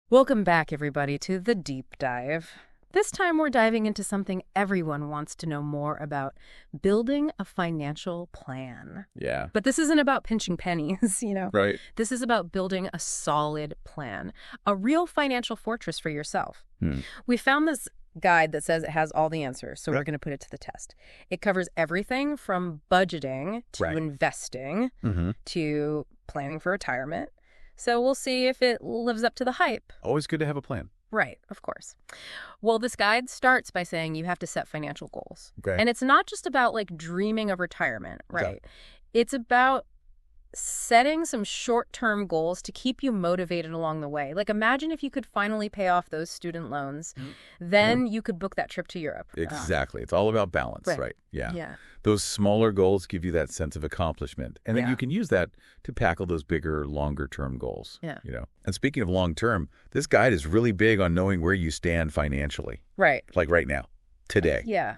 Welcome back, everybody, to The Deep Dive. This time we're diving into something everyone wants to know more about: building a financial plan. Yeah. But this isn't about pinching pennies, Right. This is about building a solid plan, a real financial fortress for yourself. We found this guide that says it has all the answers, so we're going to put it to the test. It covers everything from budgeting to investing to planning for retirement. So we'll see if it lives up to the hype. Always good to have a plan. Right, of course. Well, this guide starts by saying you have to set financial goals. Okay. And it's not just about dreaming of retirement, right? Okay. It's about setting some short-term goals to keep you motivated along the way. Imagine if you could finally pay off those student loans, then you could book that trip to Europe. Exactly. It's all about balance, right? Yeah. Yeah. Those smaller goals give you that sense of accomplishment. And then you can use that to tackle those bigger, longer-term goals. Yeah. And speaking of long-term, this guide is really big on knowing where you stand financially. Right. Like right now, today. Yeah.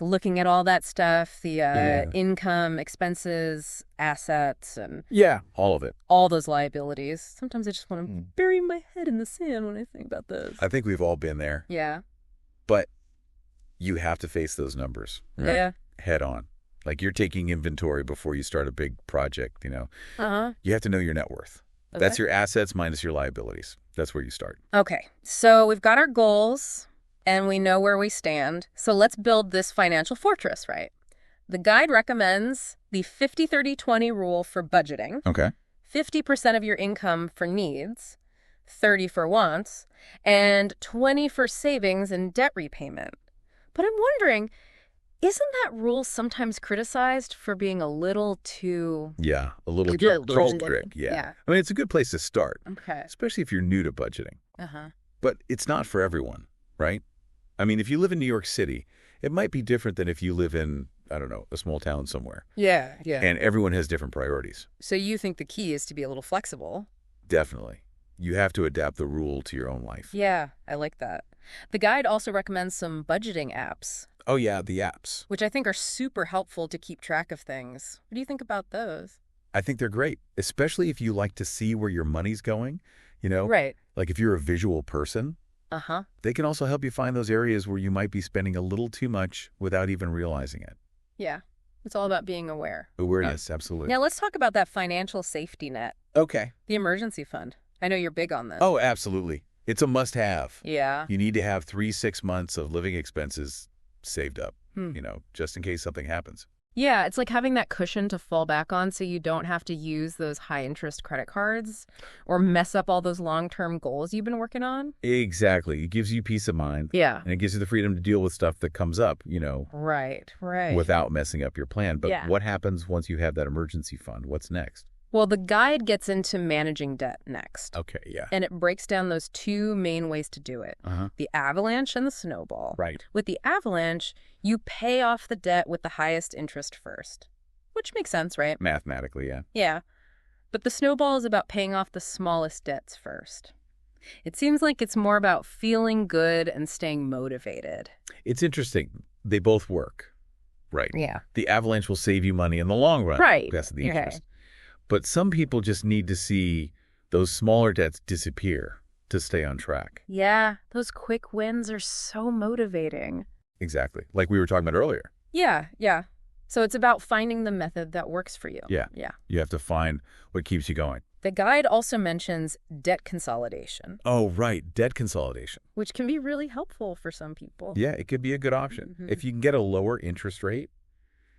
Looking at all that stuff, the income, expenses, assets, and all of it. All those liabilities. Sometimes I just want to bury my head in the sand when I think about this. I think we've all been there. Yeah. But you have to face those numbers. Right? Yeah. Head on. You're taking inventory before you start a big project, Uh-huh. You have to know your net worth. Okay. That's your assets minus your liabilities. That's where you start. Okay. So we've got our goals and we know where we stand. So let's build this financial fortress, right? The guide recommends the 50-30-20 rule for budgeting. Okay. 50% of your income for needs, 30 for wants, and 20 for savings and debt repayment. But I'm wondering, isn't that rule sometimes criticized for being a little too... Yeah, a little strict. Yeah. I mean, it's a good place to start. Okay. Especially if you're new to budgeting. Uh-huh. But it's not for everyone, right? I mean, if you live in New York City, it might be different than if you live in, I don't know, a small town somewhere. Yeah. And everyone has different priorities. So you think the key is to be a little flexible? Definitely. You have to adapt the rule to your own life. Yeah, I like that. The guide also recommends some budgeting apps. Oh, yeah, the apps. Which I think are super helpful to keep track of things. What do you think about those? I think they're great, especially if you like to see where your money's going, Right. Like if you're a visual person. Uh-huh. They can also help you find those areas where you might be spending a little too much without even realizing it. Yeah. It's all about being aware. Awareness, absolutely. Now let's talk about that financial safety net. Okay. The emergency fund. I know you're big on this. Oh, absolutely. It's a must-have. Yeah. You need to have 3-6 months of living expenses saved up, just in case something happens. Yeah, it's like having that cushion to fall back on so you don't have to use those high-interest credit cards or mess up all those long-term goals you've been working on. Exactly. It gives you peace of mind. Yeah. And it gives you the freedom to deal with stuff that comes up, Right. without messing up your plan. But what happens once you have that emergency fund? What's next? Well, the guide gets into managing debt next. Okay, yeah. And it breaks down those two main ways to do it. Uh-huh. The avalanche and the snowball. Right. With the avalanche, you pay off the debt with the highest interest first. Which makes sense, right? Mathematically, yeah. Yeah. But the snowball is about paying off the smallest debts first. It seems like it's more about feeling good and staying motivated. It's interesting. They both work. Right. Yeah. The avalanche will save you money in the long run. Right. That's the interest. But some people just need to see those smaller debts disappear to stay on track. Yeah, those quick wins are so motivating. Exactly. Like we were talking about earlier. Yeah. So it's about finding the method that works for you. Yeah. You have to find what keeps you going. The guide also mentions debt consolidation. Oh, right. Debt consolidation. Which can be really helpful for some people. Yeah, it could be a good option. Mm-hmm. If you can get a lower interest rate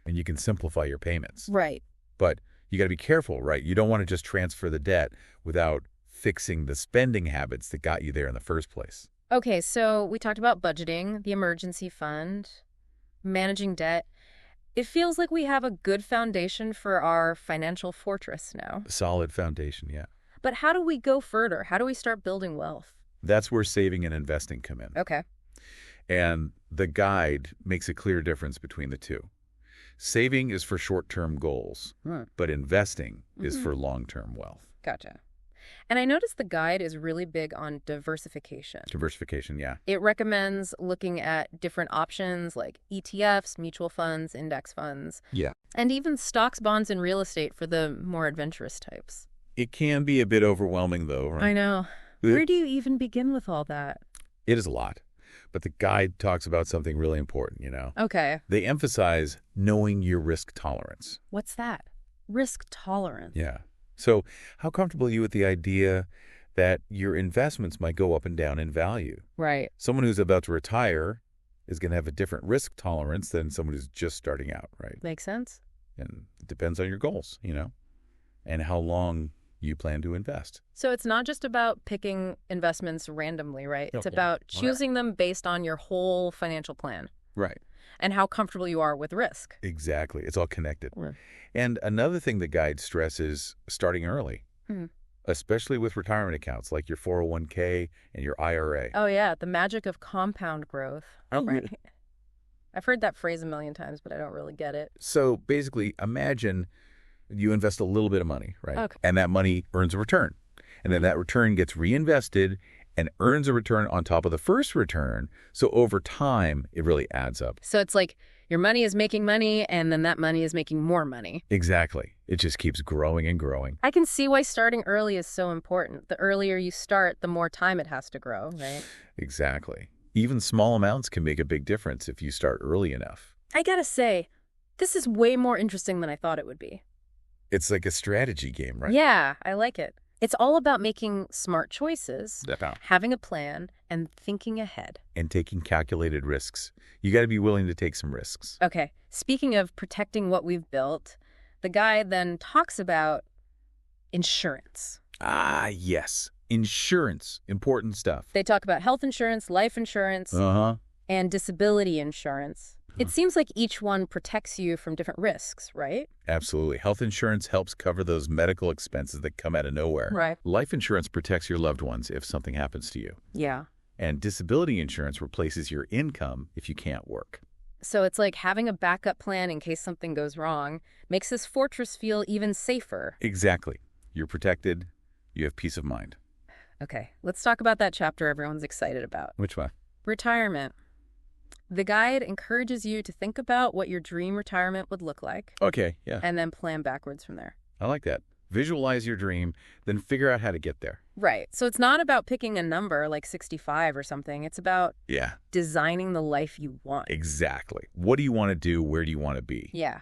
and you can simplify your payments. Right. But you got to be careful, right? You don't want to just transfer the debt without fixing the spending habits that got you there in the first place. Okay, so we talked about budgeting, the emergency fund, managing debt. It feels like we have a good foundation for our financial fortress now. A solid foundation, yeah. But how do we go further? How do we start building wealth? That's where saving and investing come in. Okay. And the guide makes a clear difference between the two. Saving is for short-term goals, but investing is for long-term wealth. Gotcha. And I noticed the guide is really big on diversification. Diversification, yeah. It recommends looking at different options like ETFs, mutual funds, index funds. Yeah. And even stocks, bonds, and real estate for the more adventurous types. It can be a bit overwhelming, though, right? I know. Where do you even begin with all that? It is a lot. But the guide talks about something really important, Okay. They emphasize knowing your risk tolerance. What's that? Risk tolerance. Yeah. So how comfortable are you with the idea that your investments might go up and down in value? Right. Someone who's about to retire is going to have a different risk tolerance than someone who's just starting out, right? Makes sense. And it depends on your goals, and how long you plan to invest. So it's not just about picking investments randomly, right? It's about choosing them based on your whole financial plan. Right. And how comfortable you are with risk. Exactly. It's all connected. Right. And another thing the guide stresses starting early, especially with retirement accounts like your 401k and your IRA. Oh, yeah. The magic of compound growth. Right. I've heard that phrase a million times, but I don't really get it. So basically, imagine you invest a little bit of money, right? Okay. And that money earns a return. And then that return gets reinvested and earns a return on top of the first return. So over time, it really adds up. So it's like your money is making money, and then that money is making more money. Exactly. It just keeps growing and growing. I can see why starting early is so important. The earlier you start, the more time it has to grow, right? Exactly. Even small amounts can make a big difference if you start early enough. I gotta say, this is way more interesting than I thought it would be. It's like a strategy game, right? Yeah, I like it. It's all about making smart choices, having a plan, and thinking ahead. And taking calculated risks. You got to be willing to take some risks. Okay, speaking of protecting what we've built, the guide then talks about insurance. Ah, yes. Insurance. Important stuff. They talk about health insurance, life insurance, and disability insurance. It seems like each one protects you from different risks, right? Absolutely. Health insurance helps cover those medical expenses that come out of nowhere. Right. Life insurance protects your loved ones if something happens to you. Yeah. And disability insurance replaces your income if you can't work. So it's like having a backup plan in case something goes wrong makes this fortress feel even safer. Exactly. You're protected. You have peace of mind. Okay, let's talk about that chapter everyone's excited about. Which one? Retirement. The guide encourages you to think about what your dream retirement would look like. Okay, yeah. And then plan backwards from there. I like that. Visualize your dream, then figure out how to get there. Right. So it's not about picking a number like 65 or something. It's about designing the life you want. Exactly. What do you want to do? Where do you want to be? Yeah.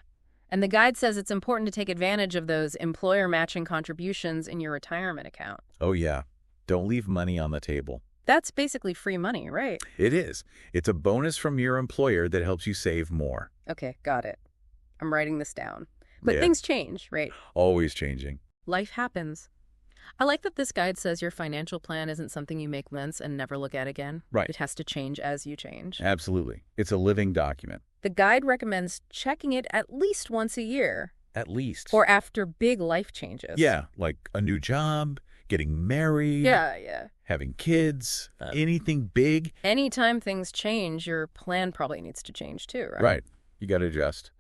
And the guide says it's important to take advantage of those employer matching contributions in your retirement account. Oh, yeah. Don't leave money on the table. That's basically free money, right? It is. It's a bonus from your employer that helps you save more. Okay, got it. I'm writing this down. But things change, right? Always changing. Life happens. I like that this guide says your financial plan isn't something you make once and never look at again. Right. It has to change as you change. Absolutely. It's a living document. The guide recommends checking it at least once a year. At least. Or after big life changes. Yeah, like a new job, getting married. Yeah. Having kids, anything big. Anytime things change, your plan probably needs to change too, right? Right. You got to adjust.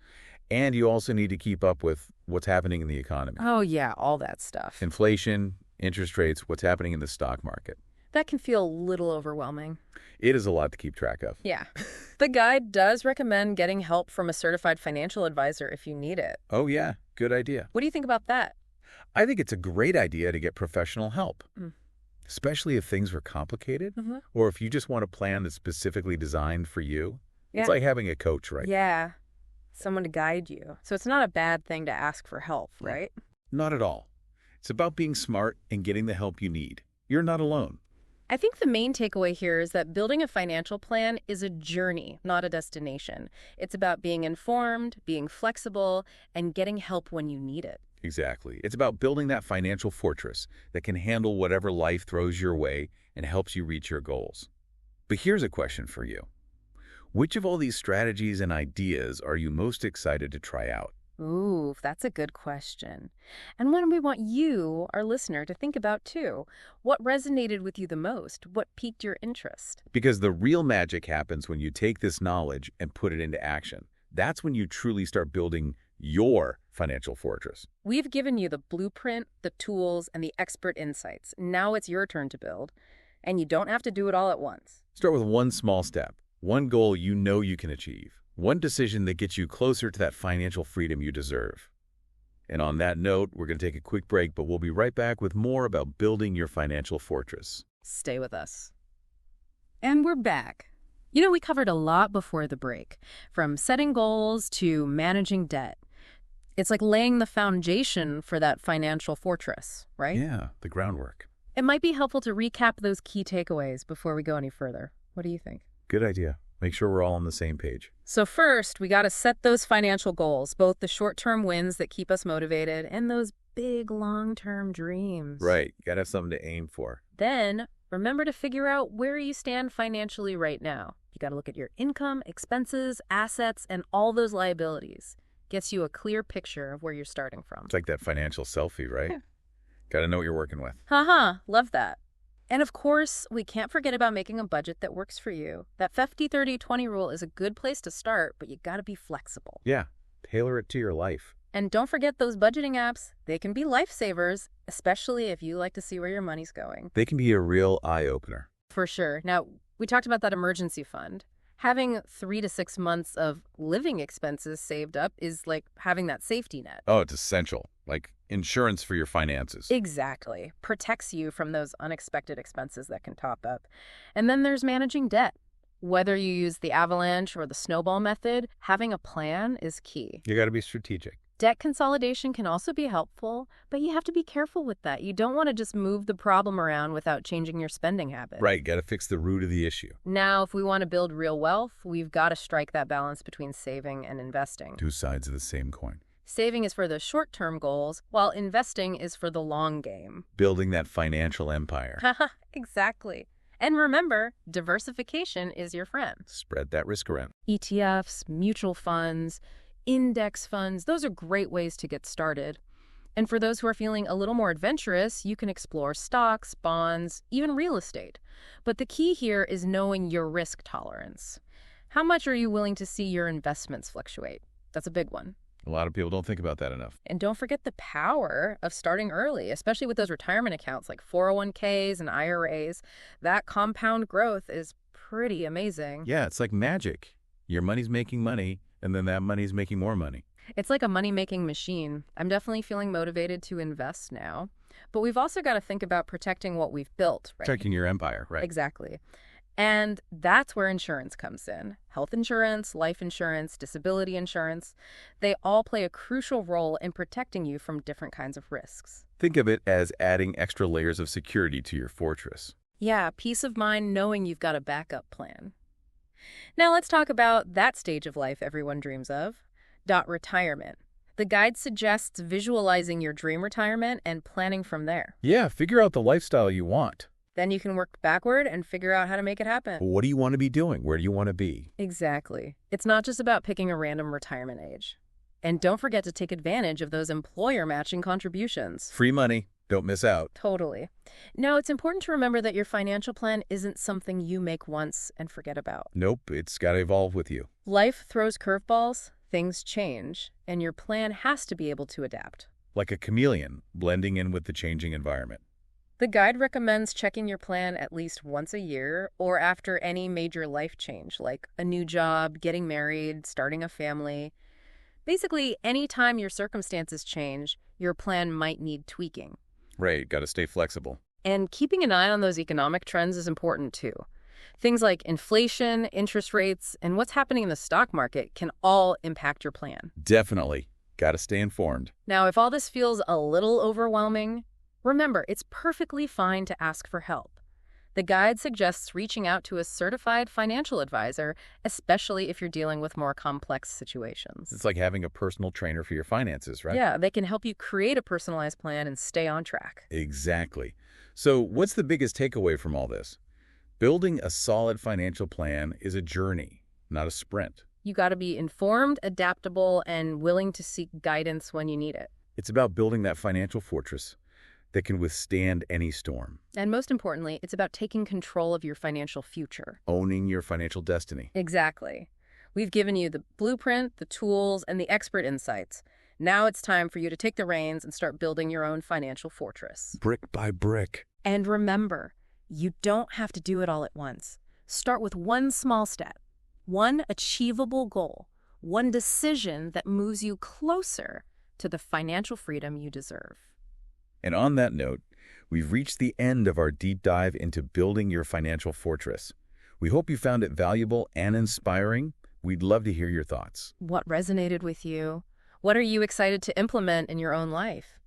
And you also need to keep up with what's happening in the economy. Oh, yeah, all that stuff. Inflation, interest rates, what's happening in the stock market. That can feel a little overwhelming. It is a lot to keep track of. Yeah. The guide does recommend getting help from a certified financial advisor if you need it. Oh, yeah. Good idea. What do you think about that? I think it's a great idea to get professional help, especially if things were complicated or if you just want a plan that's specifically designed for you. Yeah. It's like having a coach, right? Yeah. Someone to guide you. So it's not a bad thing to ask for help, right? Not at all. It's about being smart and getting the help you need. You're not alone. I think the main takeaway here is that building a financial plan is a journey, not a destination. It's about being informed, being flexible, and getting help when you need it. Exactly. It's about building that financial fortress that can handle whatever life throws your way and helps you reach your goals. But here's a question for you. Which of all these strategies and ideas are you most excited to try out? Ooh, that's a good question. And one we want you, our listener, to think about too. What resonated with you the most? What piqued your interest? Because the real magic happens when you take this knowledge and put it into action. That's when you truly start building your financial fortress. We've given you the blueprint, the tools, and the expert insights. Now it's your turn to build, and you don't have to do it all at once. Start with one small step, one goal you know you can achieve, one decision that gets you closer to that financial freedom you deserve. And on that note, we're going to take a quick break, but we'll be right back with more about building your financial fortress. Stay with us. And we're back. You know, we covered a lot before the break, from setting goals to managing debt. It's like laying the foundation for that financial fortress, right? Yeah, the groundwork. It might be helpful to recap those key takeaways before we go any further. What do you think? Good idea. Make sure we're all on the same page. So first, we got to set those financial goals, both the short-term wins that keep us motivated and those big long-term dreams. Right. Got to have something to aim for. Then, remember to figure out where you stand financially right now. You got to look at your income, expenses, assets, and all those liabilities. Gets you a clear picture of where you're starting from. It's like that financial selfie, right? Yeah. Got to know what you're working with. Love that. And of course, we can't forget about making a budget that works for you. That 50-30-20 rule is a good place to start, but you got to be flexible. Yeah, tailor it to your life. And don't forget those budgeting apps. They can be lifesavers, especially if you like to see where your money's going. They can be a real eye-opener. For sure. Now, we talked about that emergency fund. Having 3 to 6 months of living expenses saved up is like having that safety net. Oh, it's essential. Like insurance for your finances. Exactly. Protects you from those unexpected expenses that can top up. And then there's managing debt. Whether you use the avalanche or the snowball method, having a plan is key. You got to be strategic. Debt consolidation can also be helpful, but you have to be careful with that. You don't want to just move the problem around without changing your spending habits. Right, got to fix the root of the issue. Now, if we want to build real wealth, we've got to strike that balance between saving and investing. Two sides of the same coin. Saving is for the short-term goals, while investing is for the long game. Building that financial empire. Exactly. And remember, diversification is your friend. Spread that risk around. ETFs, mutual funds, index funds, those are great ways to get started. And for those who are feeling a little more adventurous, you can explore stocks, bonds, even real estate. But the key here is knowing your risk tolerance. How much are you willing to see your investments fluctuate? That's a big one. A lot of people don't think about that enough. And don't forget the power of starting early, especially with those retirement accounts like 401ks and IRAs. That compound growth is pretty amazing. Yeah, it's like magic. Your money's making money, and then that money's making more money. It's like a money-making machine. I'm definitely feeling motivated to invest now. But we've also got to think about protecting what we've built, right? Protecting your empire, right? Exactly. And that's where insurance comes in. Health insurance, life insurance, disability insurance, they all play a crucial role in protecting you from different kinds of risks. Think of it as adding extra layers of security to your fortress. Yeah, peace of mind knowing you've got a backup plan. Now let's talk about that stage of life everyone dreams of, retirement. The guide suggests visualizing your dream retirement and planning from there. Yeah, figure out the lifestyle you want. Then you can work backward and figure out how to make it happen. What do you want to be doing? Where do you want to be? Exactly. It's not just about picking a random retirement age. And don't forget to take advantage of those employer matching contributions. Free money. Don't miss out. Totally. Now, it's important to remember that your financial plan isn't something you make once and forget about. Nope, it's got to evolve with you. Life throws curveballs, things change, and your plan has to be able to adapt. Like a chameleon, blending in with the changing environment. The guide recommends checking your plan at least once a year or after any major life change, like a new job, getting married, starting a family. Basically, anytime your circumstances change, your plan might need tweaking. Right, got to stay flexible. And keeping an eye on those economic trends is important too. Things like inflation, interest rates, and what's happening in the stock market can all impact your plan. Definitely. Got to stay informed. Now, if all this feels a little overwhelming, remember, it's perfectly fine to ask for help. The guide suggests reaching out to a certified financial advisor, especially if you're dealing with more complex situations. It's like having a personal trainer for your finances, right? Yeah, they can help you create a personalized plan and stay on track. Exactly. So what's the biggest takeaway from all this? Building a solid financial plan is a journey, not a sprint. You got to be informed, adaptable, and willing to seek guidance when you need it. It's about building that financial fortress that can withstand any storm. And most importantly, it's about taking control of your financial future. Owning your financial destiny. Exactly. We've given you the blueprint, the tools, and the expert insights. Now it's time for you to take the reins and start building your own financial fortress. Brick by brick. And remember, you don't have to do it all at once. Start with one small step, one achievable goal, one decision that moves you closer to the financial freedom you deserve. And on that note, we've reached the end of our deep dive into building your financial fortress. We hope you found it valuable and inspiring. We'd love to hear your thoughts. What resonated with you? What are you excited to implement in your own life?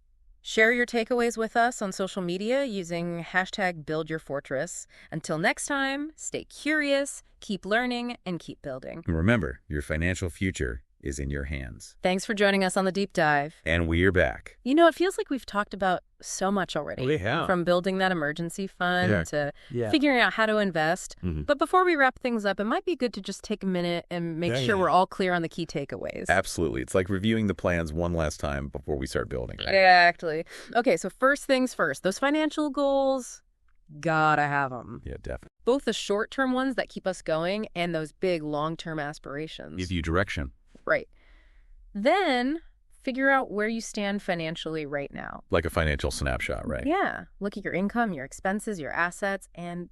Share your takeaways with us on social media using #BuildYourFortress. Until next time, stay curious, keep learning, and keep building. And remember, your financial future is in your hands. Thanks for joining us on the Deep Dive. And we're back. You know, it feels like we've talked about so much already. We have. From building that emergency fund to figuring out how to invest. But before we wrap things up, it might be good to just take a minute and make sure we're all clear on the key takeaways. Absolutely. It's like reviewing the plans one last time before we start building. Right? Exactly. Okay, so first things first. Those financial goals, gotta have them. Yeah, definitely. Both the short-term ones that keep us going and those big long-term aspirations. Give you direction. Right. Then figure out where you stand financially right now. Like a financial snapshot, right? Yeah. Look at your income, your expenses, your assets, and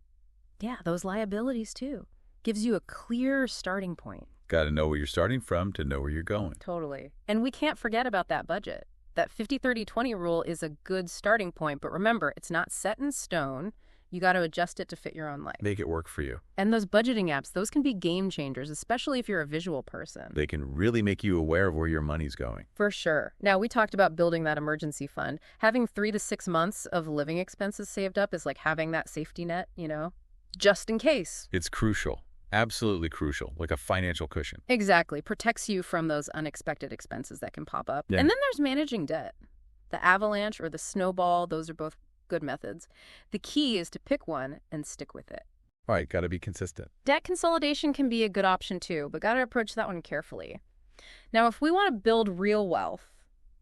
those liabilities too. Gives you a clear starting point. Got to know where you're starting from to know where you're going. Totally. And we can't forget about that budget. That 50-30-20 rule is a good starting point, but remember, it's not set in stone. You got to adjust it to fit your own life. Make it work for you. And those budgeting apps, those can be game changers, especially if you're a visual person. They can really make you aware of where your money's going. For sure. Now, we talked about building that emergency fund. Having 3 to 6 months of living expenses saved up is like having that safety net, just in case. It's crucial. Absolutely crucial. Like a financial cushion. Exactly. Protects you from those unexpected expenses that can pop up. Yeah. And then there's managing debt. The avalanche or the snowball, those are both good methods. The key is to pick one and stick with it. All right, got to be consistent. Debt consolidation can be a good option too, but got to approach that one carefully. Now, if we want to build real wealth,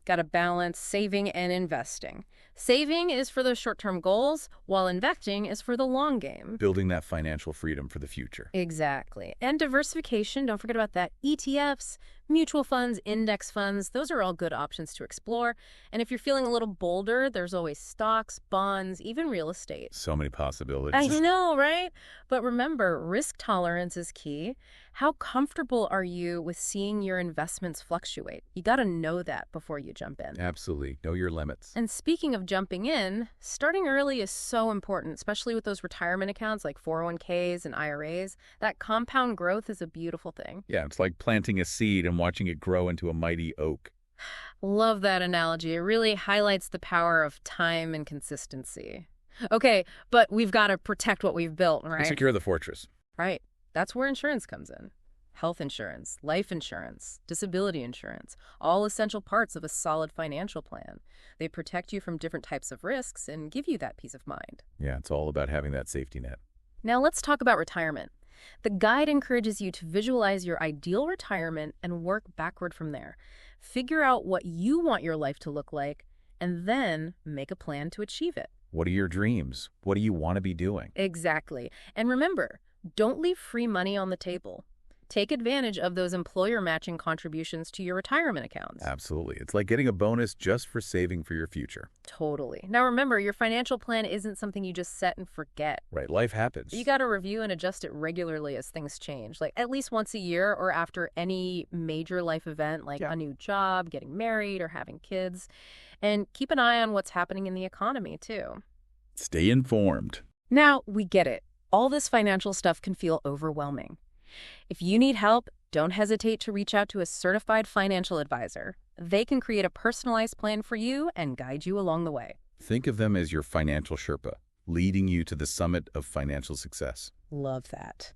got to balance saving and investing. Saving is for those short-term goals, while investing is for the long game. Building that financial freedom for the future. Exactly. And diversification, don't forget about that. ETFs, mutual funds, index funds, those are all good options to explore. And if you're feeling a little bolder, there's always stocks, bonds, even real estate. So many possibilities. I know, right? But remember, risk tolerance is key. How comfortable are you with seeing your investments fluctuate? You got to know that before you jump in. Absolutely. Know your limits. And speaking of jumping in, starting early is so important, especially with those retirement accounts like 401ks and IRAs. That compound growth is a beautiful thing. Yeah, it's like planting a seed and watching it grow into a mighty oak. Love that analogy. It really highlights the power of time and consistency. Okay, but we've got to protect what we've built, right? Secure the fortress. Right. That's where insurance comes in. Health insurance, life insurance, disability insurance, all essential parts of a solid financial plan. They protect you from different types of risks and give you that peace of mind. Yeah, it's all about having that safety net. Now let's talk about retirement. The guide encourages you to visualize your ideal retirement and work backward from there. Figure out what you want your life to look like, and then make a plan to achieve it. What are your dreams? What do you want to be doing? Exactly. And remember, don't leave free money on the table. Take advantage of those employer matching contributions to your retirement accounts. Absolutely. It's like getting a bonus just for saving for your future. Totally. Now remember, your financial plan isn't something you just set and forget. Right. Life happens. You got to review and adjust it regularly as things change, like at least once a year or after any major life event like a new job, getting married, or having kids. And keep an eye on what's happening in the economy too. Stay informed. Now, we get it. All this financial stuff can feel overwhelming. If you need help, don't hesitate to reach out to a certified financial advisor. They can create a personalized plan for you and guide you along the way. Think of them as your financial Sherpa, leading you to the summit of financial success. Love that.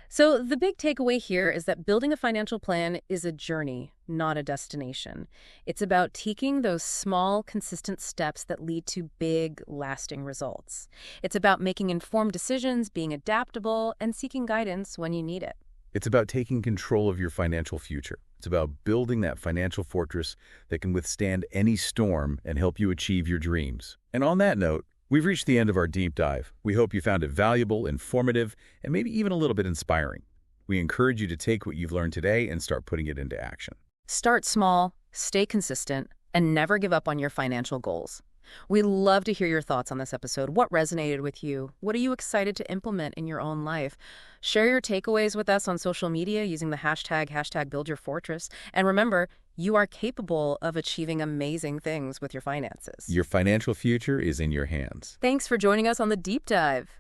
So the big takeaway here is that building a financial plan is a journey, not a destination. It's about taking those small, consistent steps that lead to big, lasting results. It's about making informed decisions, being adaptable, and seeking guidance when you need it. It's about taking control of your financial future. It's about building that financial fortress that can withstand any storm and help you achieve your dreams. And on that note, we've reached the end of our deep dive. We hope you found it valuable, informative, and maybe even a little bit inspiring. We encourage you to take what you've learned today and start putting it into action. Start small, stay consistent, and never give up on your financial goals. We love to hear your thoughts on this episode. What resonated with you? What are you excited to implement in your own life? Share your takeaways with us on social media using the hashtag #BuildYourFortress. And remember, you are capable of achieving amazing things with your finances. Your financial future is in your hands. Thanks for joining us on The Deep Dive.